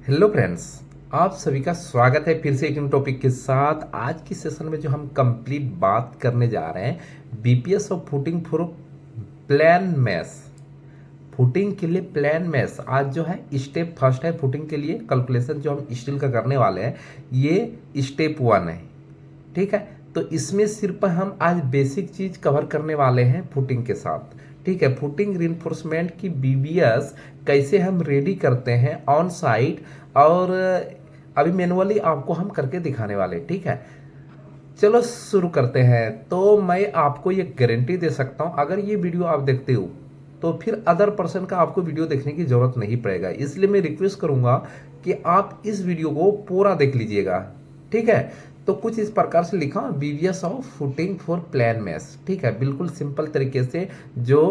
Hello friends, आप सभी का स्वागत है फिर से एक न्यू टॉपिक के साथ। आज की सेशन में जो हम कंप्लीट बात करने जा रहे हैं बीपीएस और footing for plan maths. Footing के लिए प्लान मैथ्स आज जो है स्टेप फर्स्ट है। फुटिंग के लिए कैलकुलेशन जो हम स्टील का करने वाले हैं ये स्टेप 1 है। ठीक है, तो इसमें सिर्फ हम आज बेसिक चीज कवर करने वाले हैं फुटिंग के साथ। ठीक है, फुटिंग रिइंफोर्समेंट की बीबीएस कैसे हम रेडी करते हैं ऑन साइट, और अभी मैनुअली आपको हम करके दिखाने वाले। ठीक है, चलो शुरू करते हैं। तो मैं आपको ये गारंटी दे सकता हूँ, अगर ये वीडियो आप देखते हो तो फिर अदर पर्सन का आपको वीडियो देखने की जरूरत नहीं पड़ेगा। इसलिए मैं रिक्वेस्ट करूंगा कि आप इस वीडियो को पूरा देख लीजिएगा। ठीक है, तो कुछ इस प्रकार से लिखा BVS of footing for plan maths. ठीक है, बिल्कुल सिंपल तरीके से जो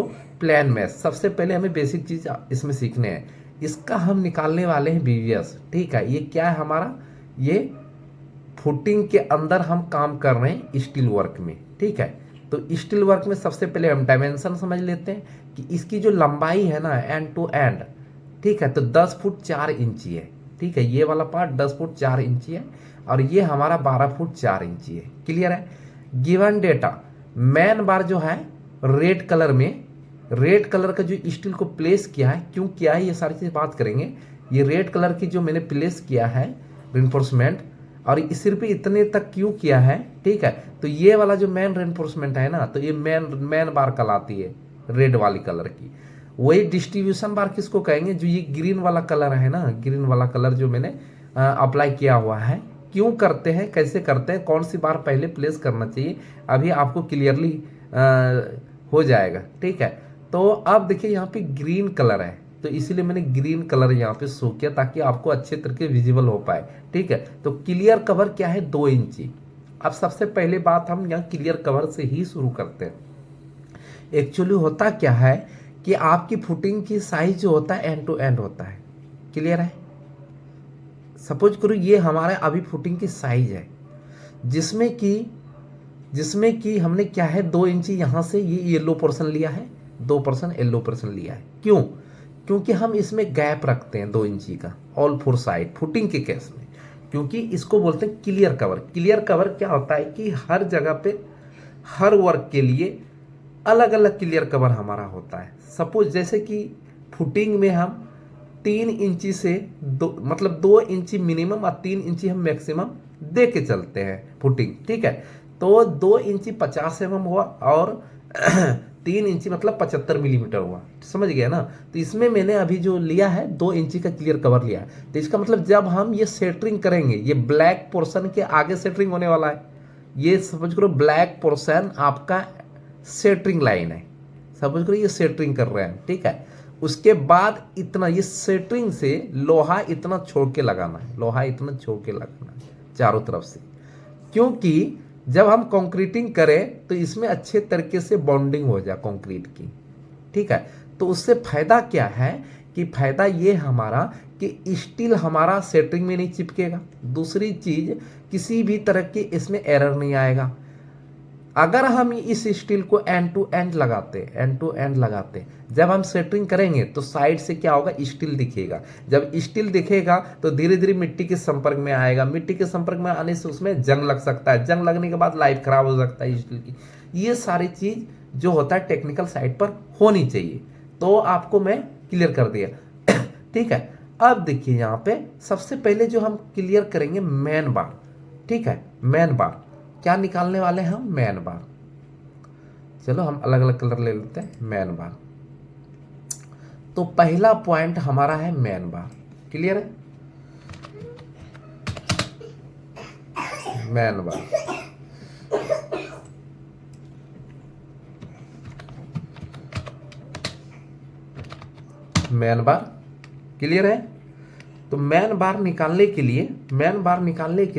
प्लान मैथ्स, सबसे पहले हमें बेसिक चीज इसमें सीखने हैं। इसका हम निकालने वाले हैं बीवीएस। ठीक है, ये क्या है हमारा, ये फुटिंग के अंदर हम काम कर रहे हैं स्टील वर्क में। ठीक है, तो स्टील वर्क में सबसे पहले हम डायमेंशन समझ लेते हैं कि इसकी जो लंबाई है ना एंड टू एंड, ठीक है, तो 10 फुट 4 इंची है। ठीक है, ये वाला पार्ट 10 फुट 4 इंची है और ये हमारा 12 फुट 4 इंची है। क्लियर है। गिवन डेटा, मैन बार जो है रेड कलर में, रेड कलर का जो स्टील को प्लेस किया है, क्यों किया है ये सारी चीज बात करेंगे। ये रेड कलर की जो मैंने प्लेस किया है रिइंफोर्समेंट, और सिर्फ इतने तक क्यों किया है। ठीक है, तो ये वाला जो मैन रेइंफोर्समेंट है ना, तो ये मैन मैन बार कहलाती है रेड वाली कलर की। वही डिस्ट्रीब्यूशन बार किसको कहेंगे, जो ये ग्रीन वाला कलर है ना, ग्रीन वाला कलर जो मैंने अप्लाई किया हुआ है। क्यों करते हैं, कैसे करते हैं, कौन सी बार पहले प्लेस करना चाहिए, अभी आपको क्लियरली हो जाएगा। ठीक है, तो अब देखिए यहाँ पे ग्रीन कलर है, तो इसीलिए मैंने ग्रीन कलर यहाँ पे शो किया ताकि आपको अच्छे तरीके विजिबल हो पाए। ठीक है, तो क्लियर कवर क्या है, 2 इंची। अब सबसे पहले बात हम यहाँ क्लियर कवर से ही शुरू करते हैं। एक्चुअली होता क्या है कि आपकी फुटिंग की साइज जो होता है एंड टू एंड होता है। क्लियर है। सपोज करो ये हमारा अभी फुटिंग की साइज है, जिसमें कि हमने क्या है 2 इंची यहाँ से ये येलो पोर्शन लिया है, 2% येलो पोर्शन लिया है। क्यों, क्योंकि हम इसमें गैप रखते हैं 2 इंची का ऑल फोर साइड फुटिंग के केस में, क्योंकि इसको बोलते हैं क्लियर कवर। क्लियर कवर क्या होता है कि हर जगह पे हर वर्क के लिए अलग अलग क्लियर कवर हमारा होता है। सपोज जैसे कि फुटिंग में हम 3 इंची से मतलब 2 इंची मिनिमम और 3 इंची हम मैक्सिमम दे के चलते हैं फुटिंग। ठीक है, तो 2 इंची 50 mm हुआ और 3 इंची मतलब 75 मिलीमीटर हुआ। समझ गया ना। तो इसमें मैंने अभी जो लिया है 2 इंची का क्लियर कवर लिया है। तो इसका मतलब जब हम ये सेटरिंग करेंगे, ये ब्लैक पोर्शन के आगे सेटरिंग होने वाला है। ये समझ करो ब्लैक पोर्शन आपका सेटरिंग लाइन है। समझ करो ये सेटरिंग कर रहे हैं। ठीक है, उसके बाद इतना ये सेटरिंग से लोहा इतना छोड़ के लगाना है, लोहा इतना छोड़ के लगाना है चारों तरफ से, क्योंकि जब हम कंक्रीटिंग करें तो इसमें अच्छे तरीके से बॉन्डिंग हो जाए कंक्रीट की। ठीक है, तो उससे फायदा क्या है कि फायदा ये हमारा कि स्टील हमारा सेटरिंग में नहीं चिपकेगा। दूसरी चीज, किसी भी तरह की इसमें एरर नहीं आएगा। अगर हम इस स्टील को एंड टू एंड लगाते, जब हम सेटरिंग करेंगे तो साइड से क्या होगा, स्टील दिखेगा। जब स्टील दिखेगा तो धीरे धीरे मिट्टी के संपर्क में आएगा। मिट्टी के संपर्क में आने से उसमें जंग लग सकता है, जंग लगने के बाद लाइफ खराब हो सकता है स्टील की। ये सारी चीज जो होता है टेक्निकल साइड पर होनी चाहिए। तो आपको मैं क्लियर कर दिया। ठीक है, अब देखिए यहाँ पे सबसे पहले जो हम क्लियर करेंगे मैन बार। ठीक है, मैन बार क्या निकालने वाले हैं हम, मैन बार। चलो हम अलग अलग कलर ले लेते हैं। मैन बार, तो पहला पॉइंट हमारा है मैन बार। क्लियर है, मैन बार। मैन बार क्लियर है। तो मैन बार निकालने के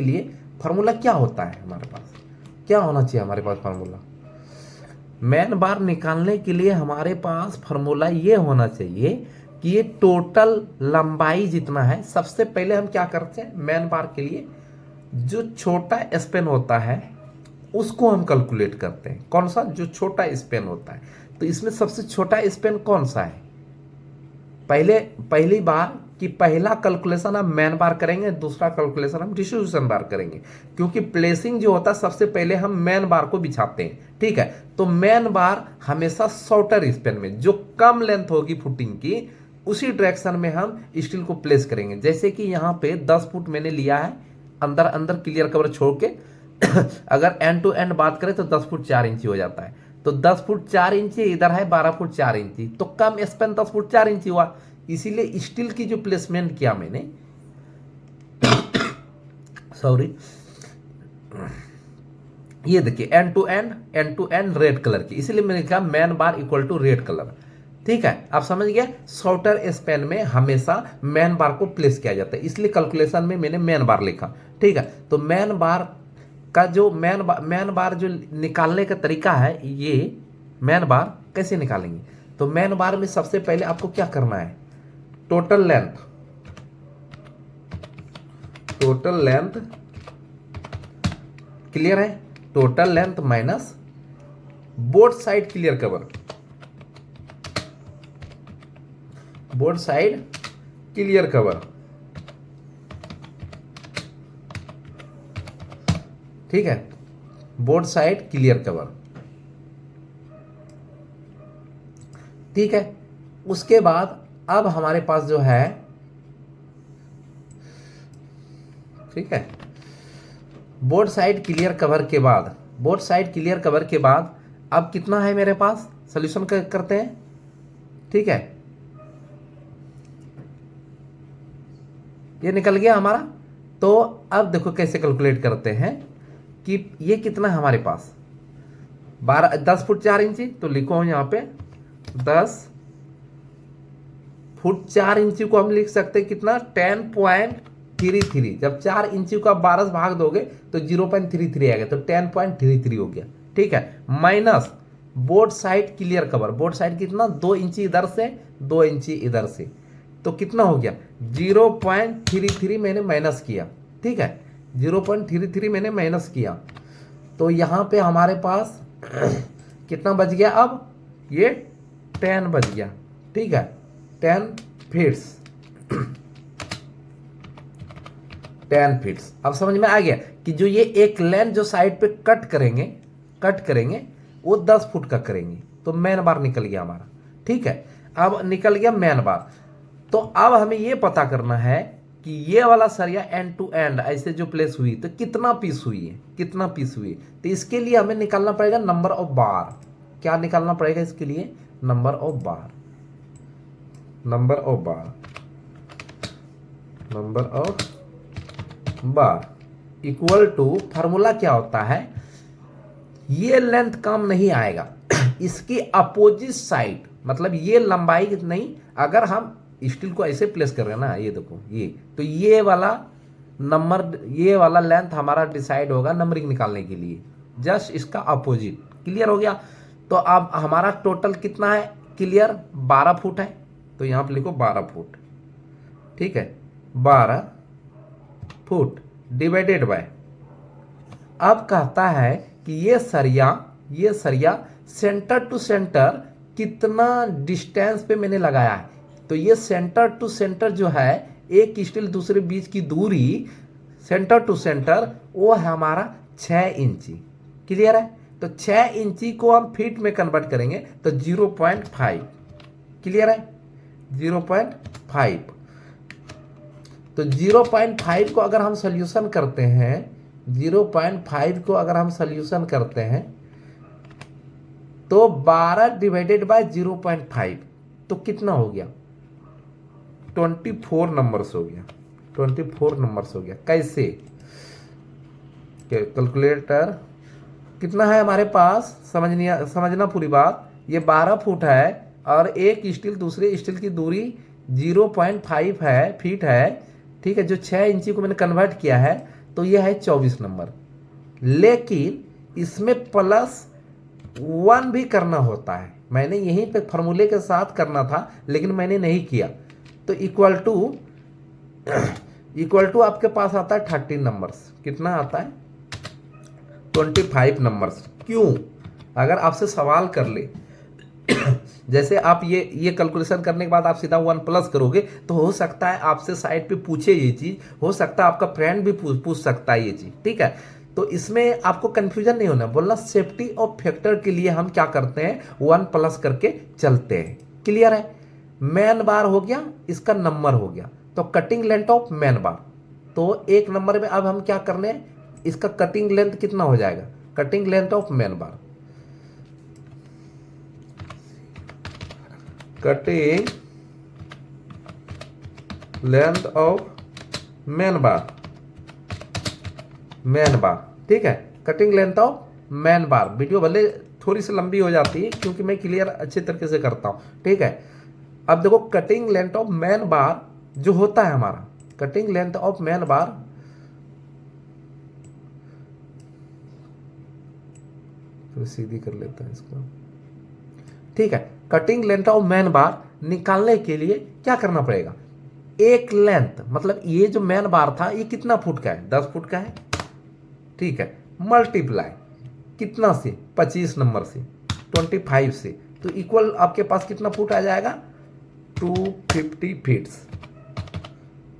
लिए फॉर्मूला क्या होता है हमारे पास, क्या होना चाहिए हमारे पास फॉर्मूला। मैन बार निकालने के लिए हमारे पास फॉर्मूला ये होना चाहिए कि ये टोटल लंबाई जितना है। सबसे पहले हम क्या करते हैं, मैन बार के लिए जो छोटा स्पेन होता है उसको हम कैलकुलेट करते हैं। कौन सा, जो छोटा स्पेन होता है। तो इसमें सबसे छोटा स्पेन कौन सा है, पहली बार कि पहला कैलकुलेशन हम मैन बार करेंगे, दूसरा कैलकुलेशन हम डिस्ट्रीब्यूशन बार करेंगे, क्योंकि प्लेसिंग जो होता है सबसे पहले हम मैन बार को बिछाते हैं। ठीक है, तो मैन बार हमेशा शॉर्टर स्पेन में, जो कम लेंथ होगी फुटिंग की, उसी डायरेक्शन में हम स्टील को प्लेस करेंगे। जैसे कि यहाँ पे 10 फुट मैंने लिया है, अंदर अंदर क्लियर कवर छोड़ के अगर एंड टू एंड बात करें तो 10 फुट 4 इंची हो जाता है। तो 10 फुट 4 इंची इधर है, 12 फुट 4 इंची, तो कम स्पेन 10 फुट 4 इंची हुआ। इसीलिए स्टील की जो प्लेसमेंट किया मैंने सॉरी, ये देखिए end to end red colour की, इसीलिए मैंने कहा main bar equal to red colour. ठीक है, आप समझ गए, शॉर्टर स्पेन में हमेशा मैन बार को प्लेस किया जाता है, इसलिए कैलकुलेशन में मैंने मैन बार लिखा। ठीक है, तो मैन बार का जो मैन बार जो निकालने का तरीका है, ये मैन बार कैसे निकालेंगे, तो मैन बार में सबसे पहले आपको क्या करना है, टोटल लेंथ क्लियर है, total length minus both side clear cover, both side clear cover. ठीक है, बोथ साइड क्लियर कवर। ठीक है, उसके बाद अब हमारे पास जो है, ठीक है, बोथ साइड क्लियर कवर के बाद, बोथ साइड क्लियर कवर के बाद अब कितना है मेरे पास, सॉल्यूशन करते हैं। ठीक है, ये निकल गया हमारा। तो अब देखो कैसे कैलकुलेट करते हैं कि ये कितना है हमारे पास, 10 फुट 4 इंची, तो लिखो यहाँ पे 10 फुट 4 इंची को हम लिख सकते हैं कितना, 10.33। जब 4 इंची का 12 भाग दोगे तो 0.33 आएगा, तो 10.33 हो गया। ठीक है, minus both side clear cover, both side कितना, 2 इंची इधर से 2 इंची इधर से, तो कितना हो गया 0.33 मैंने माइनस किया। ठीक है, 0.33 मैंने माइनस किया, तो यहाँ पे हमारे पास कितना बच गया, अब ये 10 बच गया। ठीक है, 10 फीट्स 10 फीट्स। अब समझ में आ गया कि जो ये एक लेंथ जो साइड पे कट करेंगे वो 10 फुट का करेंगे, तो मैन बार निकल गया हमारा। ठीक है, अब निकल गया मैन बार। तो अब हमें ये पता करना है कि ये वाला सरिया एंड टू एंड ऐसे जो प्लेस हुई तो कितना पीस हुई है, कितना पीस हुई है। तो इसके लिए हमें निकालना पड़ेगा नंबर ऑफ बार। क्या निकालना पड़ेगा इसके लिए, number of bar, number of bar, number of bar equal to, formula क्या होता है, ये लेंथ कम नहीं आएगा, इसकी अपोजिट साइड, मतलब ये लंबाई नहीं, अगर हम स्टील को ऐसे प्लेस कर रहे हैं ना, ये देखो ये, तो ये वाला नंबर, ये वाला लेंथ हमारा डिसाइड होगा नंबरिंग निकालने के लिए, जस्ट इसका अपोजिट। क्लियर हो गया। तो अब हमारा टोटल कितना है, क्लियर 12 फुट है, तो यहाँ पे लिखो 12 फुट। ठीक है, 12 फुट डिवाइडेड बाय, अब कहता है कि ये सरिया सेंटर टू सेंटर कितना डिस्टेंस पे मैंने लगाया है। तो ये सेंटर टू सेंटर जो है, एक स्टील दूसरे बीच की दूरी सेंटर टू सेंटर, वो है हमारा 6 इंची। क्लियर है, तो 6 इंची को हम फीट में कन्वर्ट करेंगे तो 0.5। क्लियर है, 0.5। तो 0.5 को अगर हम सॉल्यूशन करते हैं, 0.5 को अगर हम सॉल्यूशन करते हैं तो 12 डिवाइडेड बाय 0.5, तो कितना हो गया, 24 नंबर्स हो गया, 24 नंबर्स हो गया। कैसे, कैलकुलेटर कितना है हमारे पास, समझना पूरी बात। ये 12 फुट है और एक स्टील दूसरे स्टील की दूरी 0.5 है, फीट है। ठीक है, जो 6 इंची को मैंने कन्वर्ट किया है तो ये है 24 नंबर, लेकिन इसमें +1 भी करना होता है। मैंने यहीं पे फॉर्मूले के साथ करना था, लेकिन मैंने नहीं किया। तो इक्वल टू आपके पास आता है 13 नंबर्स। कितना आता है, 25 नंबर्स। क्यों, अगर आपसे सवाल कर ले जैसे आप ये कैलकुलेशन करने के बाद आप सीधा 1 प्लस करोगे तो हो सकता है आपसे साइड पे पूछे ये चीज़, हो सकता है आपका फ्रेंड भी पूछ सकता है ये चीज़, ठीक है। तो इसमें आपको कंफ्यूजन नहीं होना, बोलना सेफ्टी ऑफ फैक्टर के लिए हम क्या करते हैं 1 प्लस करके चलते हैं। क्लियर है। मैन बार हो गया, इसका नंबर हो गया, तो कटिंग लेंथ ऑफ मैन बार, तो एक नंबर में अब हम क्या करने हैं, इसका कटिंग लेंथ कितना हो जाएगा, cutting length of main bar, cutting length of main bar, main bar, ठीक है, cutting length of main bar. Video भले थोड़ी सी लंबी हो जाती है क्योंकि मैं क्लियर अच्छे तरीके से करता हूं, ठीक है। अब देखो कटिंग लेंथ ऑफ मैन बार जो होता है हमारा, कटिंग लेंथ ऑफ मैन बार, तो सीधी कर लेता है इसको, ठीक है। कटिंग लेंथ ऑफ मैन बार निकालने के लिए क्या करना पड़ेगा, एक लेंथ, मतलब ये जो मैन बार था ये कितना फुट का है, 10 फुट का है, ठीक है, मल्टीप्लाई कितना से, 25 नंबर से, 25 से, तो इक्वल आपके पास कितना फुट आ जाएगा, 250 फीट्स,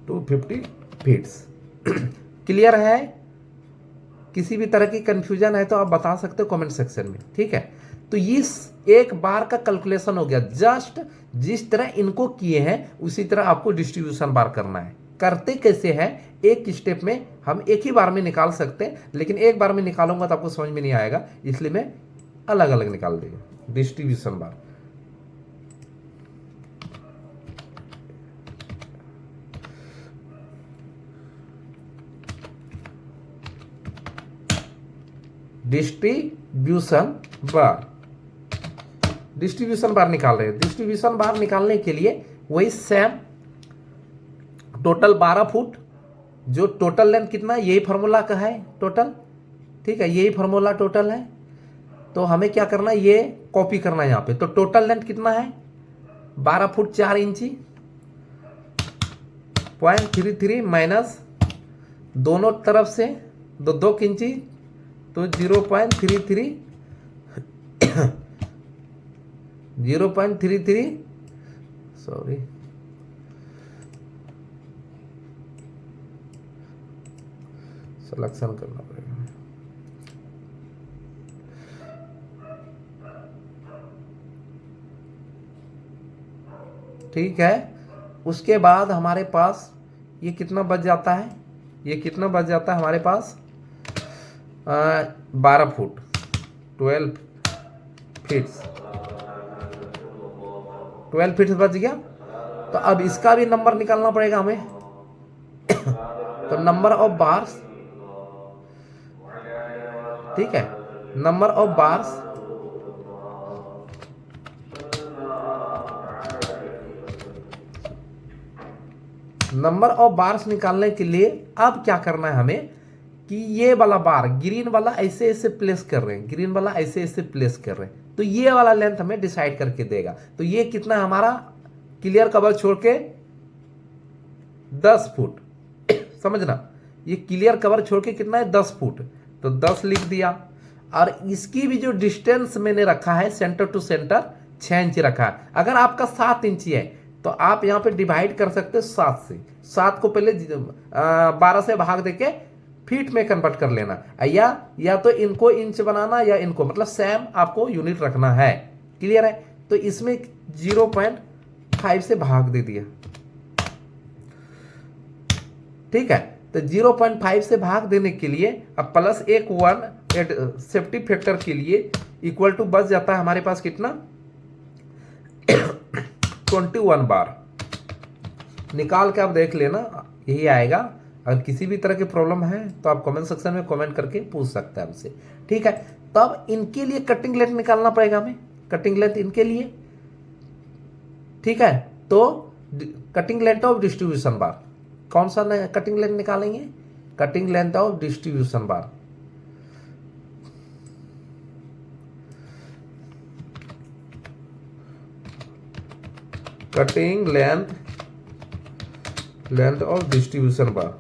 250 फीट्स। क्लियर है। किसी भी तरह की कंफ्यूजन है तो आप बता सकते हो कमेंट सेक्शन में, ठीक है। तो इस एक बार का कैलकुलेशन हो गया, जस्ट जिस तरह इनको किए हैं उसी तरह आपको डिस्ट्रीब्यूशन बार करना है। करते कैसे हैं, एक स्टेप में हम एक ही बार में निकाल सकते हैं, लेकिन एक बार में निकालूंगा तो आपको समझ में नहीं आएगा, इसलिए मैं अलग अलग निकाल देगा डिस्ट्रीब्यूशन बार। डिस्ट्रीब्यूशन बार, डिस्ट्रीब्यूशन बार निकाल रहे हैं। डिस्ट्रीब्यूशन बार निकालने के लिए वही सेम, टोटल 12 फुट, जो टोटल लेंथ कितना, यही फार्मूला का है टोटल, ठीक है, यही फार्मूला टोटल है। तो हमें क्या करना है, ये कॉपी करना है यहाँ पे। तो टोटल लेंथ कितना है, 12 फुट 4 इंची, 0.33 माइनस दोनों तरफ से 2 इंची, तो 0.33, 0.33, सॉरी, सिलेक्शन करना पड़ेगा, ठीक है। उसके बाद हमारे पास ये कितना बच जाता है, ये कितना बच जाता है हमारे पास, 12 फुट 12 फीट्स, 12 फीट्स बच गया। तो अब इसका भी नंबर निकालना पड़ेगा हमें। तो नंबर ऑफ बार्स, ठीक है, number of bars, number of bars निकालने के लिए अब क्या करना है हमें, कि ये वाला बार ग्रीन वाला ऐसे ऐसे प्लेस कर रहे हैं, ग्रीन वाला ऐसे ऐसे प्लेस कर रहे हैं, तो ये वाला लेंथ हमें डिसाइड करके देगा। तो ये कितना हमारा क्लियर कवर छोड़ के 10 फुट, समझना, ये क्लियर कवर छोड़ के कितना है 10 फुट, तो 10 लिख दिया। और इसकी भी जो डिस्टेंस मैंने रखा है सेंटर टू सेंटर 6 इंच रखा है। अगर आपका 7 इंची है तो आप यहाँ पे डिवाइड कर सकते हो 7 से, 7 को पहले 12 से भाग देके फीट में कन्वर्ट कर लेना, या तो इनको इंच बनाना या इनको, मतलब सेम आपको यूनिट रखना है। क्लियर है। तो इसमें 0.5 से भाग दे दिया, ठीक है। तो 0.5 से भाग देने के लिए अब प्लस एक 1 सेफ्टी फैक्टर के लिए इक्वल टू बच जाता है हमारे पास कितना 21 बार। निकाल के आप देख लेना, यही आएगा। अगर किसी भी तरह की प्रॉब्लम है तो आप कमेंट सेक्शन में कमेंट करके पूछ सकते हैं हमसे, ठीक है। तब इनके लिए कटिंग लेंथ निकालना पड़ेगा हमें, कटिंग लेंथ इनके लिए, ठीक है। तो cutting length of distribution bar, कौन सा कटिंग लेंथ निकालेंगे, cutting length of distribution bar, cutting length of distribution bar,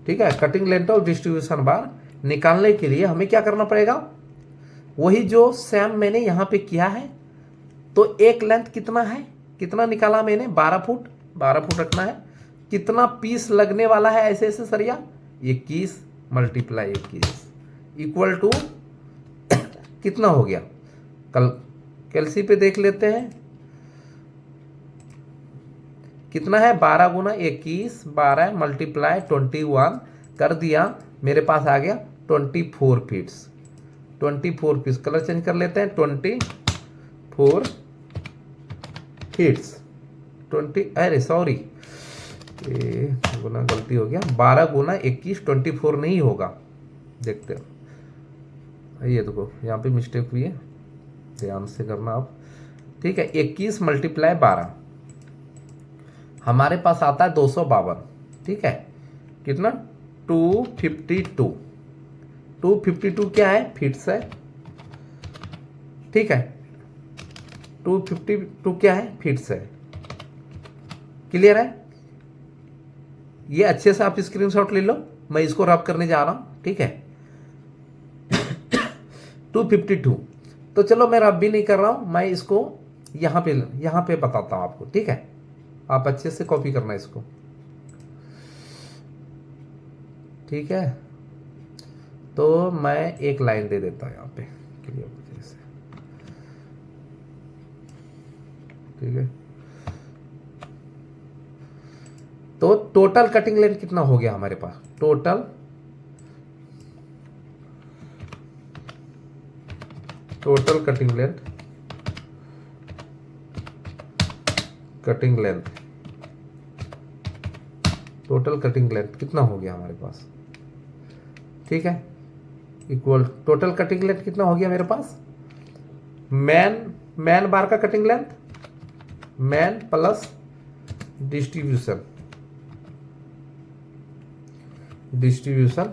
ठीक है। Cutting length of distribution bar निकालने के लिए हमें क्या करना पड़ेगा, वही जो सेम मैंने यहाँ पे किया है। तो एक लेंथ कितना है, कितना निकाला मैंने, 12 फुट, 12 फुट रखना है। कितना पीस लगने वाला है ऐसे ऐसे सरिया, 21 मल्टीप्लाई 21 इक्वल टू कितना हो गया, कल कैलसी पे देख लेते हैं कितना है, 12 गुना 21, 12 मल्टीप्लाई 21 कर दिया, मेरे पास आ गया 24 फीट्स। 24 फीट्स, कलर चेंज कर लेते हैं, 24 फीट्स 20, अरे सॉरी गुना गलती हो गया, 12 गुना 21 24 नहीं होगा, देखते हैं, ये देखो यहाँ पे मिस्टेक हुई है, ध्यान से करना आप, ठीक है। 21 मल्टीप्लाई 12 हमारे पास आता है 252, ठीक है, कितना 252, 252 क्या है, फीट्स है, ठीक है, 252 क्या है, फीट्स है, क्लियर है। ये अच्छे से आप स्क्रीनशॉट ले लो, मैं इसको रब करने जा रहा हूं, ठीक है। 252, तो चलो मैं रब भी नहीं कर रहा हूं, मैं इसको यहां पे बताता हूं आपको, ठीक है। आप अच्छे से कॉपी करना इसको, ठीक है। तो मैं एक लाइन दे देता हूं यहां पे क्लियर वजह से, ठीक है। तो टोटल कटिंग लेंथ कितना हो गया हमारे पास, total cutting length, total cutting length कितना हो गया हमारे पास, ठीक है, इक्वल टोटल कटिंग लेंथ कितना हो गया मेरे पास, मैन बार का cutting length, main plus distribution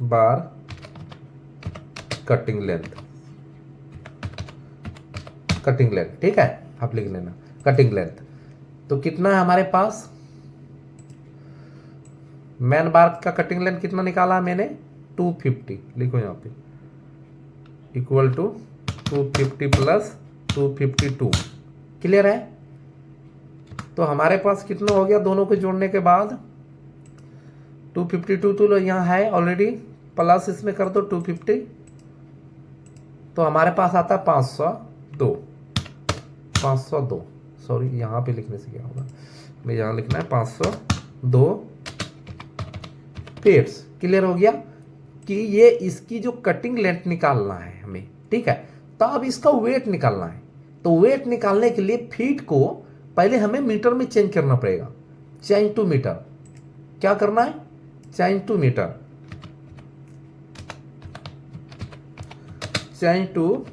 bar cutting length, ठीक है, आप लिख लेना कटिंग लेंथ। तो कितना है हमारे पास, मैन बार का कटिंग लेंथ कितना निकाला मैंने, 250, लिखो यहाँ पे, इक्वल टू 250 प्लस 252, क्लियर है। तो हमारे पास कितना हो गया दोनों को जोड़ने के बाद, 252 तो यहाँ है ऑलरेडी, प्लस इसमें कर दो 250, तो हमारे पास आता है 502, सॉरी यहाँ पे लिखने से क्या होगा, मैं यहाँ लिखना है 502 फीट्स, क्लियर हो गया कि ये इसकी जो कटिंग लेंथ निकालना है हमें, ठीक है। तो अब इसका वेट निकालना है, तो वेट निकालने के लिए फीट को पहले हमें मीटर में चेंज करना पड़ेगा, चेंज टू मीटर, क्या करना है, change to metre, change to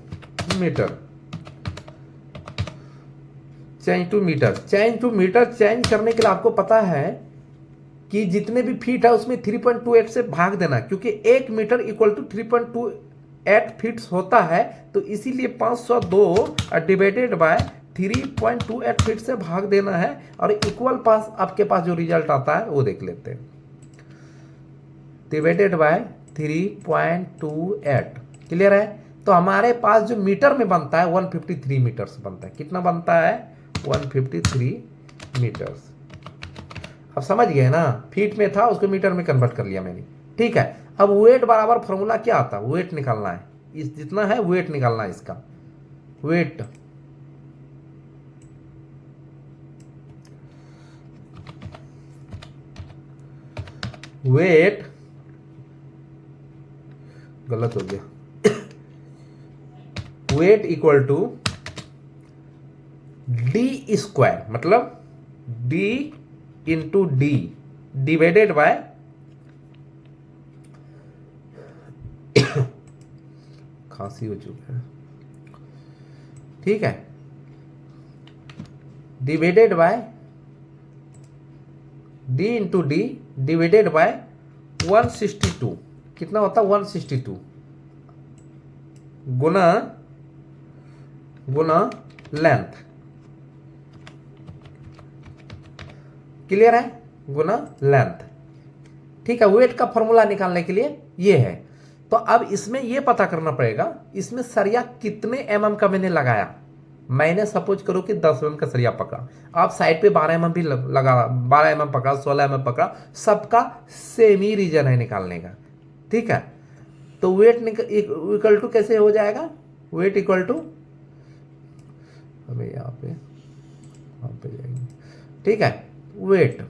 metre change करने के लिए आपको पता है कि जितने भी फीट है उसमें 3.28 से भाग देना, क्योंकि 1 मीटर इक्वल टू 3.28 फीट्स होता है, तो इसीलिए 502 डिवाइडेड बाय 3.28 फीट से भाग देना है, और इक्वल पास आपके पास जो रिजल्ट आता है वो देख लेते हैं, डिवाइडेड बाय 3.28, क्लियर है। तो हमारे पास जो मीटर में बनता है 153 मीटर्स बनता है, कितना बनता है, 153 मीटर्स। अब समझ गए ना, फीट में था उसको मीटर में कन्वर्ट कर लिया मैंने, ठीक है। अब वेट बराबर फॉर्मूला क्या आता है, वेट निकालना है, इस जितना है वेट निकालना है, इसका वेट गलत हो गया, weight equal to d square, मतलब d into d divided by खांसी हो चुका है, ठीक है, divided by d into d divided by 162, कितना होता है 162 गुना लेंथ, क्लियर है, गुना लेंथ, ठीक है। वेट का फॉर्मूला निकालने के लिए ये है, तो अब इसमें यह पता करना पड़ेगा इसमें सरिया कितने mm का मैंने लगाया। मैंने सपोज करो कि 10 mm का सरिया पकड़ा, आप साइड पे 12 mm भी लगा, 12 mm पकड़ा, 16 mm पकड़ा, सबका सेम ही रीजन है निकालने का। ठीक है, तो वेट इक्वल टू कैसे हो जाएगा, वेट इक्वल टू, हमें यहाँ पे जाएंगे। ठीक है, वेट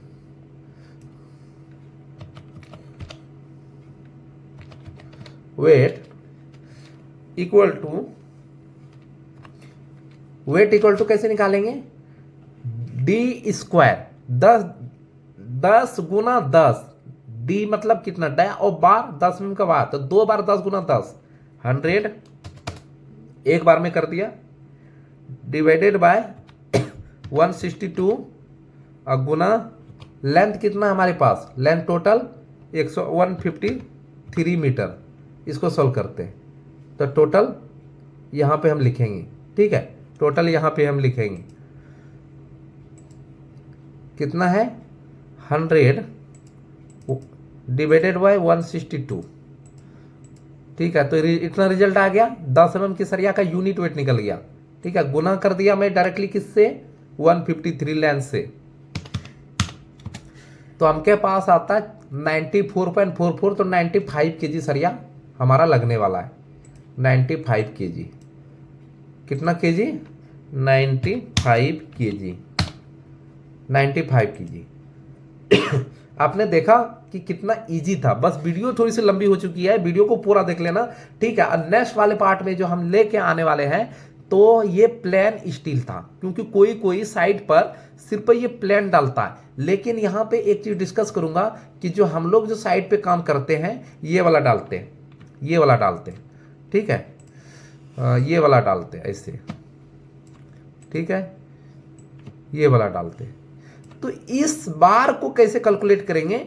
इक्वल टू कैसे निकालेंगे, डी स्क्वायर, 10 गुना 10, डी मतलब कितना, डै और बार 10 में का बार, तो 2 बार 10 गुना 10 100, एक बार में कर दिया, डिवाइडेड बाय 162 और गुना लेंथ कितना हमारे पास, लेंथ टोटल 153 मीटर। इसको सॉल्व करते हैं तो टोटल यहाँ पे हम लिखेंगे। ठीक है, टोटल यहाँ पे हम लिखेंगे कितना है, 100 डिवाइडेड बाय 162। ठीक है, तो इतना रिजल्ट आ गया, 10 mm की सरिया का यूनिट वेट निकल गया। ठीक है, गुना कर दिया मैं डायरेक्टली किससे, 153 लेंथ से, तो हमके पास आता है 94.44, तो 95 kg सरिया हमारा लगने वाला है। 95 kg, कितना kg, 95 kg, 95 kg। आपने देखा कि कितना इजी था, बस वीडियो थोड़ी सी लंबी हो चुकी है, वीडियो को पूरा देख लेना। ठीक है, नेक्स्ट वाले पार्ट में जो हम लेके आने वाले हैं, तो ये प्लेन स्टील था, क्योंकि कोई कोई साइड पर सिर्फ ये प्लेन डालता है, लेकिन यहाँ पे एक चीज डिस्कस करूंगा कि जो हम लोग जो साइड पे काम करते हैं ये वाला डालते हैं, ये वाला डालते हैं। ठीक है, ये वाला डालते हैं ऐसे। ठीक है, ये वाला डालते हैं। तो इस बार को कैसे कैलकुलेट करेंगे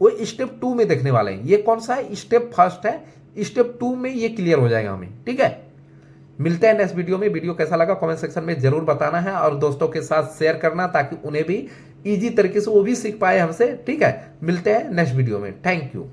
वो स्टेप 2 में देखने वाले हैं। ये कौन सा है, स्टेप फर्स्ट है, स्टेप 2 में ये क्लियर हो जाएगा हमें। ठीक है, मिलते हैं नेक्स्ट वीडियो में। वीडियो कैसा लगा कमेंट सेक्शन में जरूर बताना है और दोस्तों के साथ शेयर करना, ताकि उन्हें भी इजी तरीके से वो भी सीख पाए हमसे। ठीक है, मिलते हैं नेक्स्ट वीडियो में, थैंक यू।